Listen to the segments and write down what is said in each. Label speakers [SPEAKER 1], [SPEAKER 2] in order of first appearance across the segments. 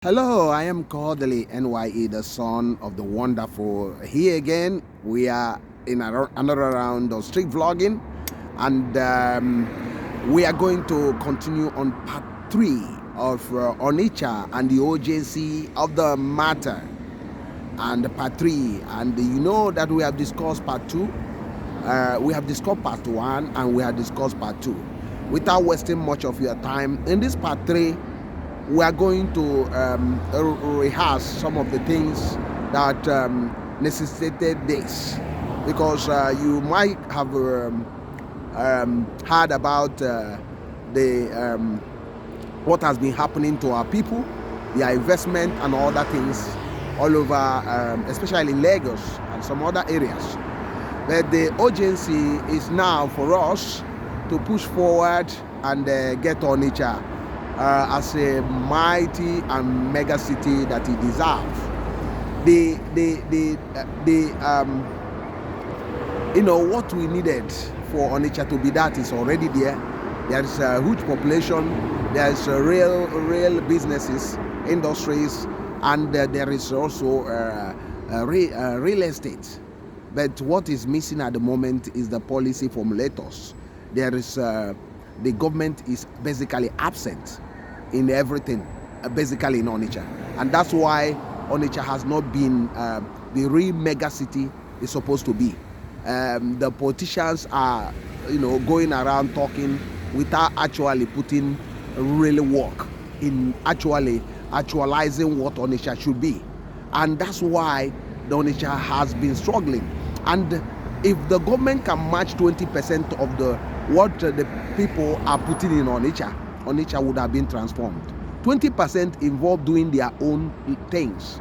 [SPEAKER 1] Hello, I am Kodili-nye, the son of the wonderful. Here again, we are in another round of street vlogging, and we are going to continue on part 3 of Onitsha and the urgency of the matter, and part 3. And you know that we have discussed part 2, we have discussed part 1, and we have discussed part 2. Without wasting much of your time, in this part 3, we are going to rehearse some of the things that necessitated this, because you might have heard about what has been happening to our people, their investment and other things all over, especially in Lagos and some other areas. But the urgency is now for us to push forward and get Onitsha as a mighty and mega city that it deserves. What we needed for Onitsha to be that is already there. There is a huge population. There is real businesses, industries, and there is also real estate. But what is missing at the moment is the policy formulators. There is the government is basically absent in everything, basically in Onitsha, and that's why Onitsha has not been the real mega city it's supposed to be. The politicians are, going around talking without actually putting real work in actually actualizing what Onitsha should be, and that's why the Onitsha has been struggling. And if the government can match 20% of what the people are putting in Onitsha would have been transformed. 20% involved doing their own things,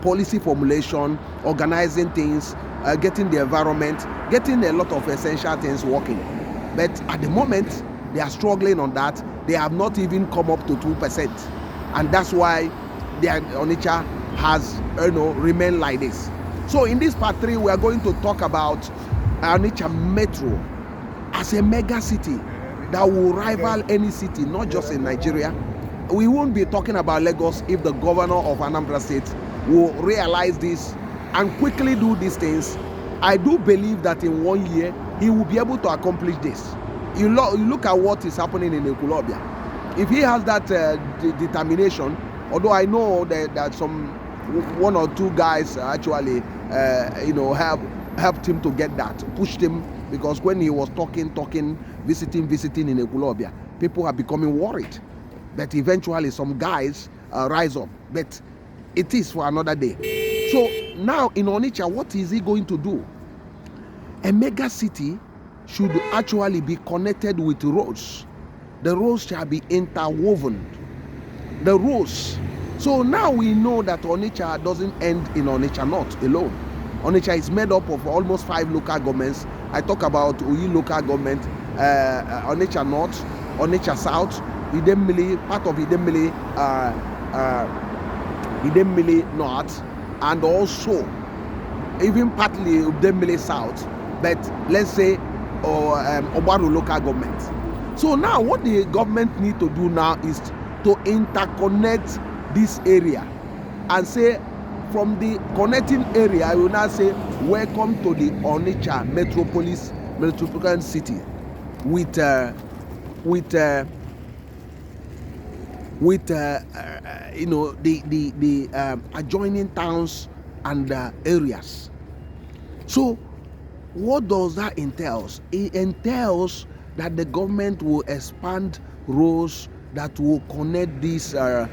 [SPEAKER 1] policy formulation, organizing things, getting the environment, getting a lot of essential things working. But at the moment, they are struggling on that. They have not even come up to 2%. And that's why Onitsha has remained like this. So in this part 3, we are going to talk about Onitsha Metro as a mega city that will rival any city, not just in Nigeria. We won't be talking about Lagos if the governor of Anambra State will realize this and quickly do these things. I do believe that in 1 year, he will be able to accomplish this. You look at what is happening in Ekulobia. If he has that determination, although I know that some one or two guys actually have helped him to get that, pushed him, because when he was talking, visiting in Ekulobia, people are becoming worried. But eventually some guys rise up. But it is for another day. So now in Onitsha, what is he going to do? A mega city should actually be connected with roads. The roads shall be interwoven. The roads. So now we know that Onitsha doesn't end in Onitsha North alone. Onitsha is made up of almost 5 local governments. I talk about Uyi local government, Onitsha North, Onitsha South, Idemili, part of Idemili North, and also even partly Idemili South, but let's say Obaru local government. So now what the government need to do now is to interconnect this area and say, from the connecting area, I will now say, welcome to the Onitsha metropolitan city with the adjoining towns and areas. So what does that entail? It entails that the government will expand roads that will connect this area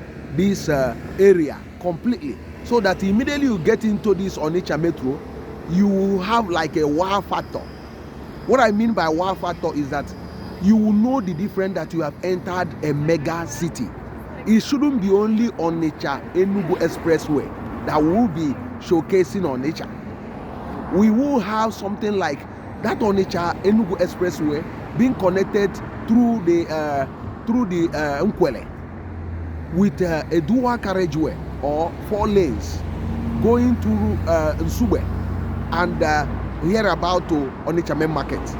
[SPEAKER 1] completely, so that immediately you get into this Onitsha Metro, you will have like a wow factor. What I mean by wow factor is that you will know the difference that you have entered a mega city. It shouldn't be only Onitsha Enugu Expressway that will be showcasing Onitsha. We will have something like that Onitsha Enugu Expressway being connected through the Nkwele with a dual carriageway or 4 lanes going to Nsugbe and here about to Onitsha Main Market.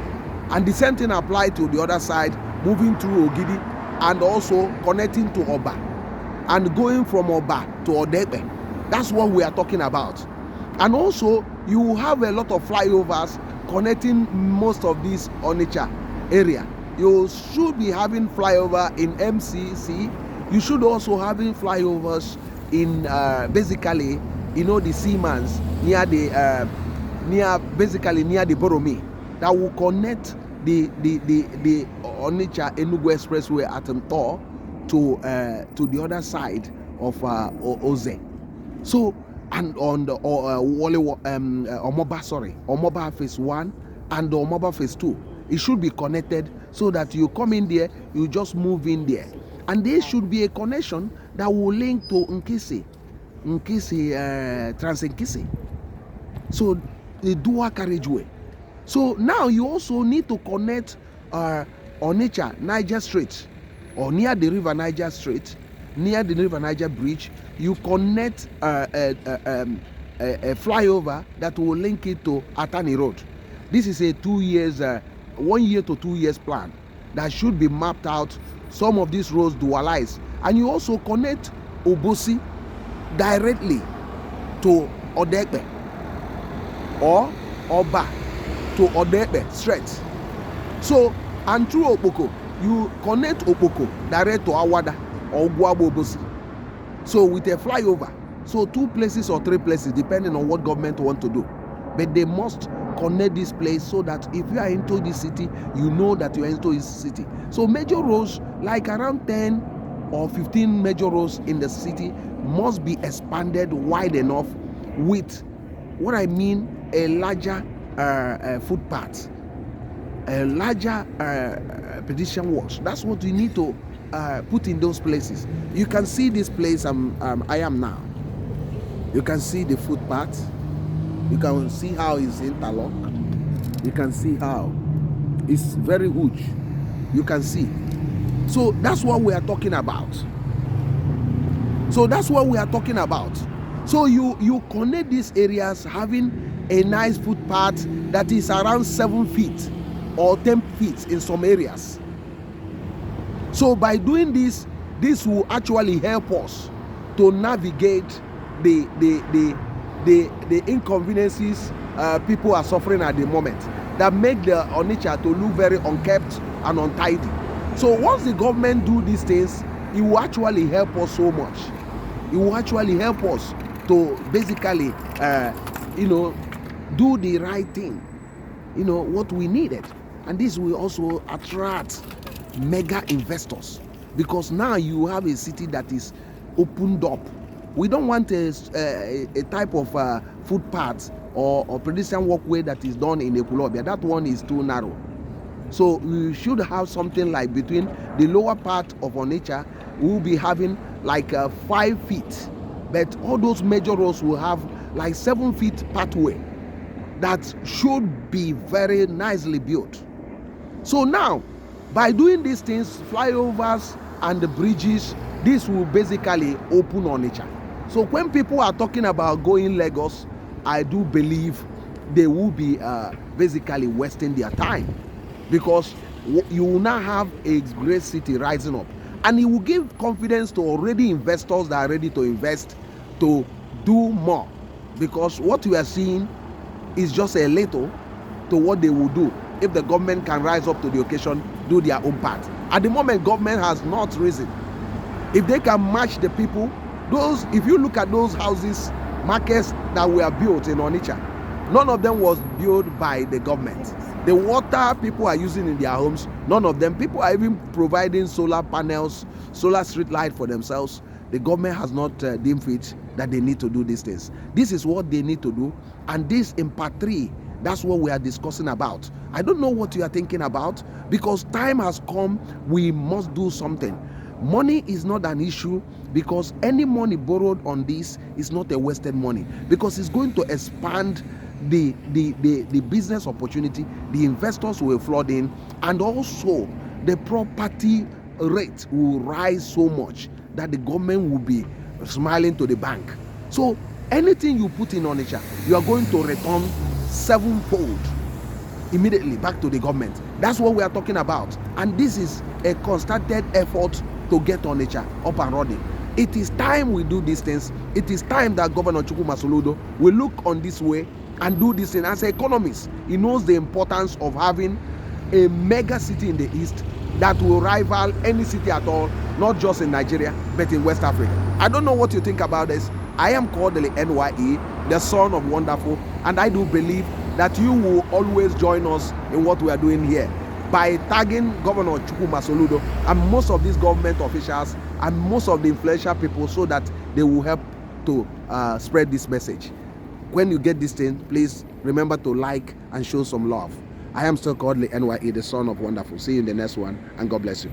[SPEAKER 1] And the same thing applied to the other side, moving through Ogidi and also connecting to Oba. and going from Oba to Odebe. That's what we are talking about. And also, you have a lot of flyovers connecting most of this Onitsha area. You should be having flyover in MCC. You should also having flyovers in basically, the Seamans near the near the Boromi, that will connect the Onitsha Enugu Expressway at Mtor to the other side of Oze. So, and on the Omoba phase 1 and the Omoba phase 2, it should be connected so that you come in there, you just move in there. And there should be a connection that will link to Nkisi Trans-Nkisi. So the dual carriageway. So now you also need to connect Onitsha Niger Strait, or near the River Niger Strait, near the River Niger Bridge. You connect a flyover that will link it to Atani Road. This is a 2 years, 1 year to 2 years plan that should be mapped out. Some of these roads dualize, and you also connect Obosi directly to Odegbe, or Oba to Odegbe straight. So, and through Opoko, you connect Opoko direct to Awada or Guabo Obosi. So with a flyover, so 2 places or 3 places, depending on what government want to do, but they must connect this place so that if you are into this city, you know that you are into this city. So major roads, like around 10 or 15 major roads in the city, must be expanded wide enough with what I mean a larger footpath, a larger pedestrian walks. That's what we need to put in those places. You can see this place I am now. You can see the footpath. You can see how it's interlocked. You can see how it's very huge. You can see. So that's what we are talking about. So you connect these areas having a nice footpath that is around 7 feet or 10 feet in some areas. So by doing this will actually help us to navigate the inconveniences people are suffering at the moment, that make the Onitsha to look very unkept and untidy. So once the government do these things, it will actually help us so much. It will actually help us to basically do the right thing, what we needed. And this will also attract mega investors, because now you have a city that is opened up. We don't want a type of footpath or pedestrian walkway that is done in Ekulobia. That one is too narrow. So we should have something like between the lower part of Onitsha, we will be having like 5 feet, but all those major roads will have like 7 feet pathway that should be very nicely built. So now, by doing these things, flyovers and the bridges, this will basically open Onitsha. So when people are talking about going Lagos, I do believe they will be basically wasting their time, because you will now have a great city rising up, and it will give confidence to already investors that are ready to invest to do more, because what we are seeing is just a little to what they will do if the government can rise up to the occasion, do their own part. At the moment, government has not risen. If they can match the people, if you look at those houses, markets that were built in Onitsha, none of them was built by the government. The water people are using in their homes, none of them. People are even providing solar panels, solar street light for themselves. The government has not deemed fit that they need to do these things. This is what they need to do, and this in part 3, that's what we are discussing about. I don't know what you are thinking about, because time has come. We must do something. Money is not an issue, because any money borrowed on this is not a wasted money, because it's going to expand the business opportunity. The investors will flood in, and also the property rate will rise so much that the government will be smiling to the bank. So anything you put in Onitsha, you are going to return 7-fold immediately back to the government. That's what we are talking about, and this is a concerted effort to get Onitsha up and running. It is time we do these things. It is time that Governor Chukwuma Soludo will look on this way and do this thing. As an economist, he knows the importance of having a mega city in the east that will rival any city at all, not just in Nigeria, but in West Africa. I don't know what you think about this. I am Kodili-nye, the son of Wonderful, and I do believe that you will always join us in what we are doing here by tagging Governor Chukwuma Soludo and most of these government officials and most of the influential people, so that they will help to spread this message. When you get this thing, please remember to like and show some love. I am still Kodili-nye, the son of Wonderful. See you in the next one, and God bless you.